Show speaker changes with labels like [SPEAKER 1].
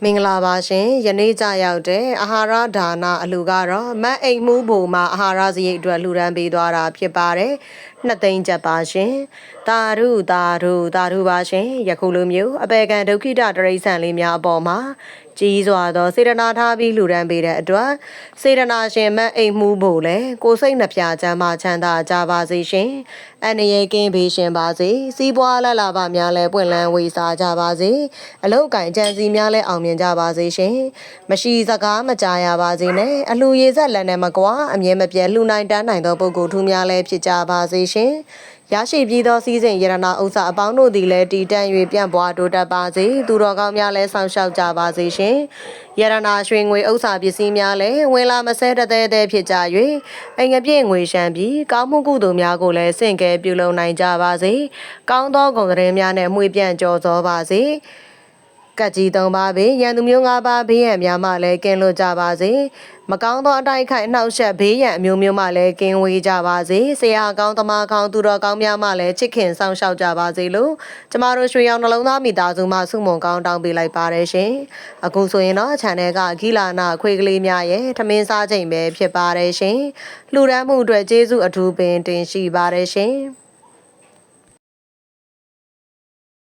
[SPEAKER 1] မင်္ဂလာပါရှင်ယနေ့ကြရောက်တဲ့အာဟာရဒါနအလူကတော့မတ်အိမ်မှုဘုံမှာအာဟာရစရိတ်အတွက်လှူဒန်းပေးသွားတာဖြစ်ပါတယ်2သိန်းကျပ်ပါရှင်တာရုပါရှင်ယခုလိုမျိုးအပေကံဒုက္ခိတတရိษံလေးများအပေါ်မှာကြီးစွာသောစေတနာထားပြီးလှူဒန်းပေးတဲ့အတွက်စေတနာရှင်မတ်အိမ်မှုဘုံလည်းကိုယ်စိတ်နှပြချမ်းသာချမ်းသာကြပါစေရှင်အန္တရာယ်ကင်းဘေးရှင်ပါစေစီးပွားလာပါများလဲပွင့်လန်းဝေစားကြပါစေအလောက်ကင်ကြံစီများလဲအောင်မြင်ကြပါစေရှင်မရှိစကားမကြားရပါစေနဲ့အလှရေဆက်လက်နဲ့မကွာအမြဲမပြတ်လှူနိုင်တန်းနိုင်သောပုဂ္ဂိုလ်ထူးများလဲဖြစ်ကြပါစေရှင်ရရှိပြီးသောစီးစိမ်ရတနာဥစ္စာအပေါင်းတို့သည်လည်းတည်တံ့၍ပြန့်ပွားတိုးတက်ပါစေသူတော်ကောင်းများလည်းဆောင်ရှောက်ကြပါစေရှင်ရတနာရွှေငွေဥစ္စာပစ္စည်းများလည်းဝင်လာမဆဲတသေးသေးဖြစ်ကြ၍အိမ်ငပြည့်ငွေရှမ်းပြီးကောင်းမှုကုသိုလ်များကိုလည်းစင့်ကဲပြုလုပ်နိုင်ကြပါစေကောင်းသောဂုဏ်သတင်းများနဲ့မှွေပြန့်ကြော်သောပါစေကကြီး3ပါးဘေးရန်သူမျိုး5ပါးဘေးရန်များမှလည်းကင်းလွတ်ကြပါစေမကောင်းသောအတိုက်ခိုက်အနှောက်အယှက်ဘေးရန်အမျိုးမျိုးမှလည်းကင်းဝေးကြပါစေဆရာကောင်းသမားကောင်းသူတော်ကောင်းများမှလည်းချစ်ခင်ဆောင်ရှောက်ကြပါစေလို့ကျမတို့ရွှေရောင်နှလုံးသားမိသားစုမှဆုမွန်ကောင်းတောင်းပေးလိုက်ပါတယ်ရှင်အခုဆိုရင်တော့ channel ကဂီလာနာခွေကလေးများရဲ့ထမင်းစားချိန်ပဲဖြစ်ပါတယ်ရှင်လှူဒန်းမှုအတွက်ကျေးဇူးအထူးပင်တင်ရှိပါတယ်ရှင်